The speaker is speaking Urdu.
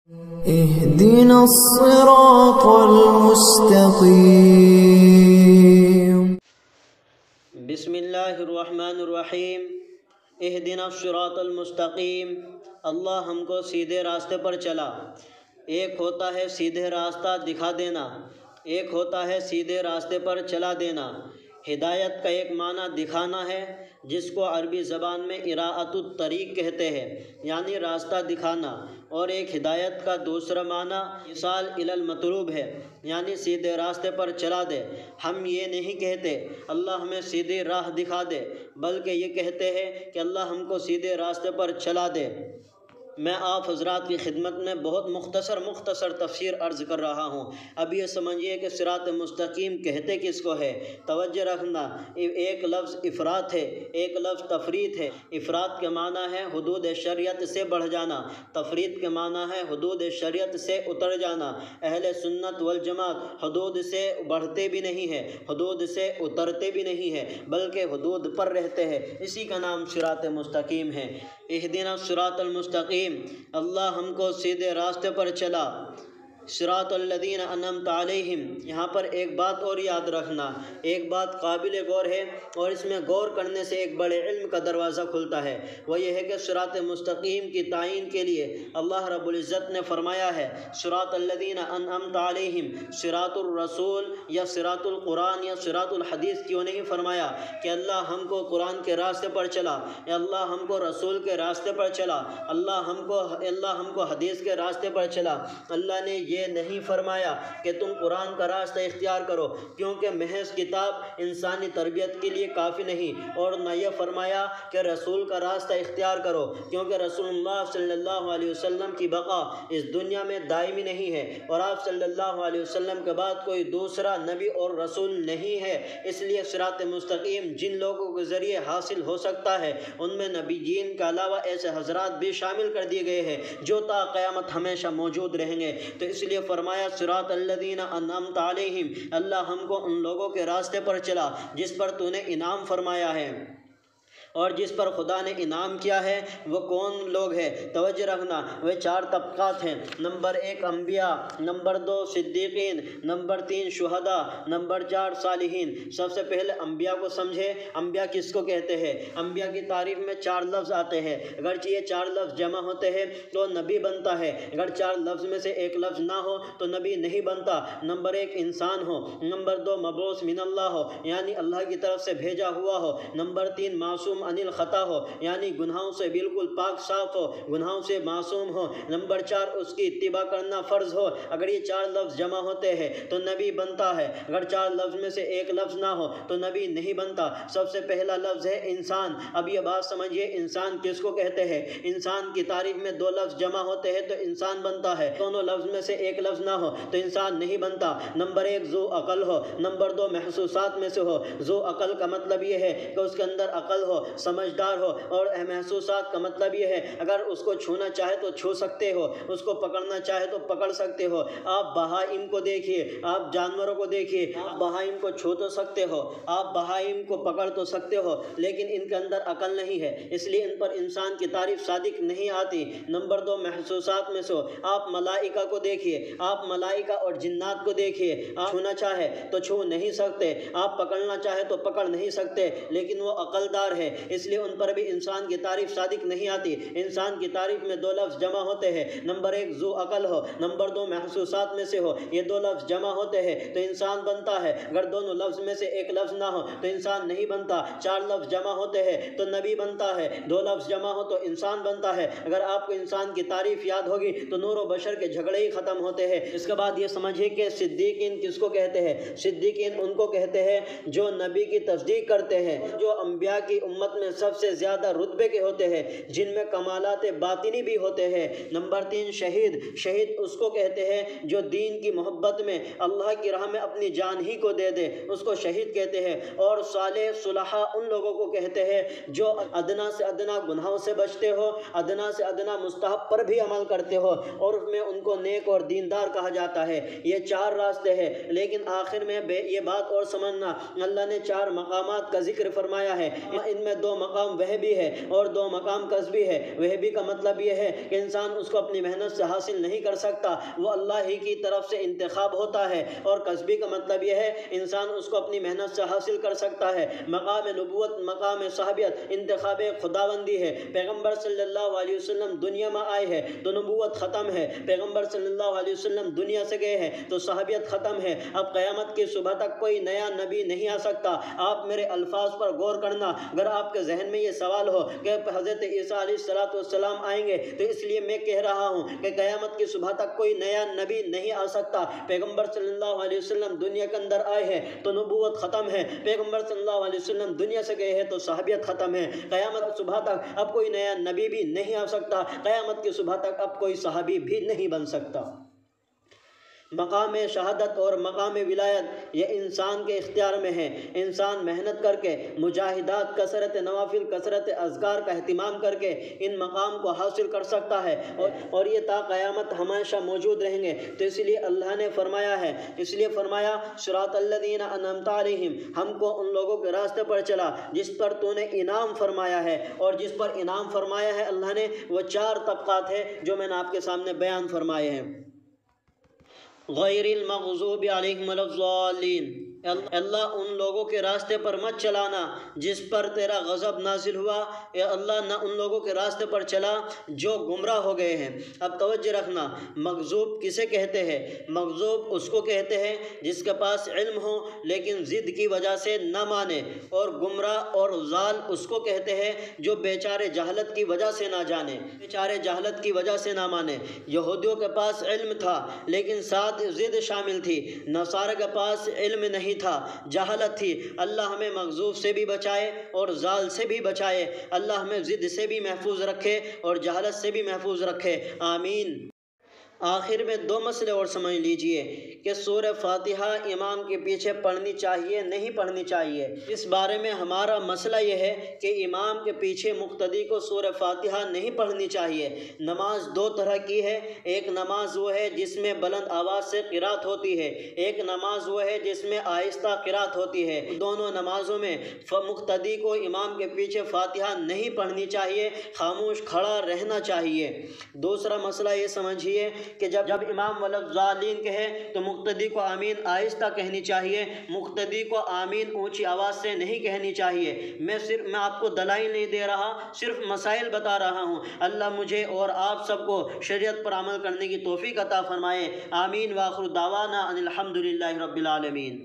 اهدنا الصراط المستقيم. بسم اللہ الرحمن الرحیم. اہدنا الصراط المستقیم. اللہ ہم کو سیدھے راستے پر چلا. ایک ہوتا ہے سیدھے راستہ دکھا دینا، ایک ہوتا ہے سیدھے راستے پر چلا دینا. ہدایت کا ایک معنی دکھانا ہے، جس کو عربی زبان میں اراءۃ الطریق کہتے ہیں، یعنی راستہ دکھانا. اور ایک ہدایت کا دوسرا معنی ایصال الی المطلوب ہے، یعنی سیدھے راستے پر چلا دے. ہم یہ نہیں کہتے اللہ ہمیں سیدھی راہ دکھا دے، بلکہ یہ کہتے ہیں کہ اللہ ہم کو سیدھے راستے پر چلا دے. میں آپ حضرات کی خدمت میں بہت مختصر تفسیر عرض کر رہا ہوں. اب یہ سمجھیے کہ صراط مستقیم کہتے کس کو ہے. توجہ رکھنا، ایک لفظ افراد ہے، ایک لفظ تفرید ہے. افراد کے معنی ہے حدود شریعت سے بڑھ جانا، تفرید کے معنی ہے حدود شریعت سے اتر جانا. اہل سنت والجماعت حدود سے بڑھتے بھی نہیں ہیں، حدود سے اترتے بھی نہیں ہیں، بلکہ حدود پر رہتے ہیں. اسی کا نام صراط مستقیم ہے. اہدنا الصراط المستقیم، اللہ ہم کو سیدھے راستے پر چلا. صراط الذین انعمت علیہم، یہاں پر ایک بات اور یاد رکھنا، ایک بات قابل غور ہے، اور اس میں غور کرنے سے ایک بڑے علم کا دروازہ کھلتا ہے. وہ یہ ہے کہ صراط مستقیم کی تعین کے لیے اللہ رب العزت نے فرمایا ہے صراط الذین انعمت علیہم. صراط الرسول یا صراط القرآن یا صراط الحدیث کیوں نہیں فرمایا کہ اللہ ہم کو قرآن کے راستے پر چلا، یا اللہ ہم کو رسول کے راستے پر چلا، اللہ ہم کو حدیث کے راستے پر چلا. اللہ نے یہ نہیں فرمایا کہ تم قرآن کا راستہ اختیار کرو، کیونکہ محض کتاب انسانی تربیت کے لیے کافی نہیں. اور نہ یہ فرمایا کہ رسول کا راستہ اختیار کرو، کیونکہ رسول اللہ صلی اللہ علیہ وسلم کی بقا اس دنیا میں دائمی نہیں ہے، اور آپ صلی اللہ علیہ وسلم کے بعد کوئی دوسرا نبی اور رسول نہیں ہے. اس لیے صراط مستقیم جن لوگوں کے ذریعے حاصل ہو سکتا ہے، ان میں نبیین کے علاوہ ایسے حضرات بھی شامل کر دیے گئے ہیں جو تا قیامت ہمیشہ موجود رہیں گے. تو اس لیے فرمایا صراط الذین انعمت علیہم، اللہ ہم کو ان لوگوں کے راستے پر چلا جس پر تو نے انعام فرمایا ہے. اور جس پر خدا نے انعام کیا ہے وہ کون لوگ ہیں؟ توجہ رکھنا، وہ 4 طبقات ہیں. نمبر 1 انبیاء، نمبر 2 صدیقین، نمبر 3 شہداء، نمبر 4 صالحین. سب سے پہلے انبیاء کو سمجھے. انبیاء کس کو کہتے ہیں؟ انبیاء کی تعریف میں 4 لفظ آتے ہیں. اگرچہ یہ 4 لفظ جمع ہوتے ہیں تو نبی بنتا ہے، اگر 4 لفظ میں سے ایک لفظ نہ ہو تو نبی نہیں بنتا. نمبر 1 انسان ہو، نمبر 2 مبعوث من اللہ ہو، یعنی اللہ کی طرف سے بھیجا ہوا ہو. نمبر 3 معصوم عن الخطا ہو، یعنی گناہوں سے بالکل پاک صاف ہو، گناہوں سے معصوم ہو. نمبر 4 اس کی اتباع کرنا فرض ہو. اگر یہ 4 لفظ جمع ہوتے ہیں تو نبی بنتا ہے، اگر 4 لفظ میں سے ایک لفظ نہ ہو تو نبی نہیں بنتا. سب سے پہلا لفظ ہے انسان. اب یہ بات سمجھیے انسان کس کو کہتے ہیں. انسان کی تعریف میں 2 لفظ جمع ہوتے ہیں تو انسان بنتا ہے، دونوں لفظ میں سے ایک لفظ نہ ہو تو انسان نہیں بنتا. نمبر 1 ذو عقل ہو، نمبر 2 محسوسات میں سے ہو. ذو عقل کا مطلب یہ ہے کہ اس کے اندر عقل ہو، سمجھدار ہو. اور محسوسات کا مطلب یہ ہے اگر اس کو چھونا چاہے تو چھو سکتے ہو، اس کو پکڑنا چاہے تو پکڑ سکتے ہو. آپ بہائم کو دیکھیے، آپ جانوروں کو دیکھیے، آپ بہائم کو چھو تو سکتے ہو، آپ بہائم کو پکڑ تو سکتے ہو، لیکن ان کے اندر عقل نہیں ہے، اس لیے ان پر انسان کی تعریف صادق نہیں آتی. نمبر 2 محسوسات میں سے ہو. آپ ملائکہ کو دیکھیے، آپ ملائکہ اور جنات کو دیکھیے، آپ چھونا چاہے تو چھو نہیں سکتے، آپ پکڑنا چاہے تو پکڑ نہیں سکتے، لیکن وہ عقل دار ہے، اس لیے ان پر بھی انسان کی تعریف صادق نہیں آتی. انسان کی تعریف میں 2 لفظ جمع ہوتے ہیں. نمبر 1 ذو عقل ہو، نمبر 2 محسوسات میں سے ہو. یہ 2 لفظ جمع ہوتے ہیں تو انسان بنتا ہے. اگر دونوں لفظ میں سے ایک لفظ نہ ہو تو انسان نہیں بنتا. 4 لفظ جمع ہوتے ہیں تو نبی بنتا ہے، 2 لفظ جمع ہو تو انسان بنتا ہے. اگر آپ کو انسان کی تعریف یاد ہوگی تو نور و بشر کے جھگڑے ہی ختم ہوتے ہیں. اس کے بعد یہ سمجھیے کہ صدیقین کس کو کہتے ہیں. صدیقین ان کو کہتے ہیں جو نبی کی تصدیق کرتے ہیں، جو انبیاء کی امت میں سب سے زیادہ رتبے کے ہوتے ہیں، جن میں کمالات باطنی بھی ہوتے ہیں. نمبر 3 شہید. شہید اس کو کہتے ہیں جو دین کی محبت میں اللہ کی راہ میں اپنی جان ہی کو دے دے، اس کو شہید کہتے ہیں. اور صالح صلحاء ان لوگوں کو کہتے ہیں جو ادنا سے ادنا گناہوں سے بچتے ہو، ادنا سے ادنا مستحب پر بھی عمل کرتے ہو، اور اس میں ان کو نیک اور دیندار کہا جاتا ہے. یہ 4 راستے ہیں، لیکن آخر میں یہ بات اور سمجھنا، اللہ نے 4 مقامات کا ذکر فرمایا ہے. ان میں دو مقام وہبی ہے اور دو مقام کسبی ہے۔ وہبی کا مطلب یہ ہے کہ انسان اس کو اپنی محنت سے حاصل نہیں کر سکتا، وہ اللہ ہی کی طرف سے انتخاب ہوتا ہے، اور کسبی کا مطلب یہ ہے انسان اس کو اپنی محنت سے حاصل کر سکتا ہے۔ مقام نبوت، مقام صحابیت انتخاب خداوندی ہے۔ پیغمبر صلی اللہ علیہ وسلم دنیا میں آئے ہیں تو نبوت ختم ہے، پیغمبر صلی اللہ علیہ وسلم دنیا سے گئے ہیں تو صحابیت ختم ہے۔ اب قیامت کی صبح تک کوئی نیا نبی نہیں آ سکتا۔ آپ میرے الفاظ پر غور کرنا، اگر آپ کے ذہن میں یہ سوال ہو کہ حضرت عیسیٰ علیہ السلام آئیں گے تو اس لیے میں کہہ رہا ہوں کہ قیامت کی صبح تک کوئی نیا نبی نہیں آ سکتا۔ پیغمبر صلی اللہ علیہ وسلم دنیا کے اندر آئے ہیں تو نبوت ختم ہے، پیغمبر صلی اللہ علیہ وسلم دنیا سے گئے ہیں تو صحابیت ختم ہے۔ قیامت کی صبح تک اب کوئی نیا نبی بھی نہیں آ سکتا، قیامت کی صبح تک اب کوئی صحابی بھی نہیں بن سکتا۔ مقام شہادت اور مقام ولایت یہ انسان کے اختیار میں ہے۔ انسان محنت کر کے، مجاہدات، کثرت نوافل، کثرت اذکار کا اہتمام کر کے ان مقام کو حاصل کر سکتا ہے، اور یہ تا قیامت ہمیشہ موجود رہیں گے۔ تو اس لیے اللہ نے فرمایا ہے، اس لیے فرمایا صراط الذین انعمت علیہم، ہم کو ان لوگوں کے راستے پر چلا جس پر تو نے انعام فرمایا ہے، اور جس پر انعام فرمایا ہے اللہ نے وہ 4 طبقات ہیں جو میں نے آپ کے سامنے بیان فرمائے ہیں۔ غیر المغضوب علیہم ولا الضالین، اللہ ان لوگوں کے راستے پر مت چلانا جس پر تیرا غضب نازل ہوا، اے اللہ نہ ان لوگوں کے راستے پر چلا جو گمراہ ہو گئے ہیں۔ اب توجہ رکھنا، مغضوب کسے کہتے ہیں؟ مغضوب اس کو کہتے ہیں جس کے پاس علم ہو لیکن ضد کی وجہ سے نہ مانے، اور گمراہ اور ضال اس کو کہتے ہیں جو بیچارے جہالت کی وجہ سے نہ جانے، بیچارے جہالت کی وجہ سے نہ مانے۔ یہودیوں کے پاس علم تھا لیکن ساتھ ضد شامل تھی، نصارہ کے پاس علم نہیں تھا، جہالت تھی۔ اللہ ہمیں مغضوب سے بھی بچائے اور ضال سے بھی بچائے، اللہ ہمیں ضد سے بھی محفوظ رکھے اور جہالت سے بھی محفوظ رکھے، آمین۔ آخر میں 2 مسئلے اور سمجھ لیجئے کہ سورہ فاتحہ امام کے پیچھے پڑھنی چاہیے نہیں پڑھنی چاہیے۔ اس بارے میں ہمارا مسئلہ یہ ہے کہ امام کے پیچھے مقتدی کو سورہ فاتحہ نہیں پڑھنی چاہیے۔ نماز 2 طرح کی ہے، ایک نماز وہ ہے جس میں بلند آواز سے قرات ہوتی ہے، ایک نماز وہ ہے جس میں آہستہ قرات ہوتی ہے۔ دونوں نمازوں میں مقتدی کو امام کے پیچھے فاتحہ نہیں پڑھنی چاہیے، خاموش کھڑا رہنا چاہیے۔ دوسرا مسئلہ یہ سمجھیے کہ جب امام والضالین کہے تو مقتدی کو آمین آہستہ کہنی چاہیے، مقتدی کو آمین اونچی آواز سے نہیں کہنی چاہیے۔ میں آپ کو دلائل نہیں دے رہا، صرف مسائل بتا رہا ہوں۔ اللہ مجھے اور آپ سب کو شریعت پر عمل کرنے کی توفیق عطا فرمائے، آمین۔ وآخر دعوانا ان الحمد للہ رب العالمین۔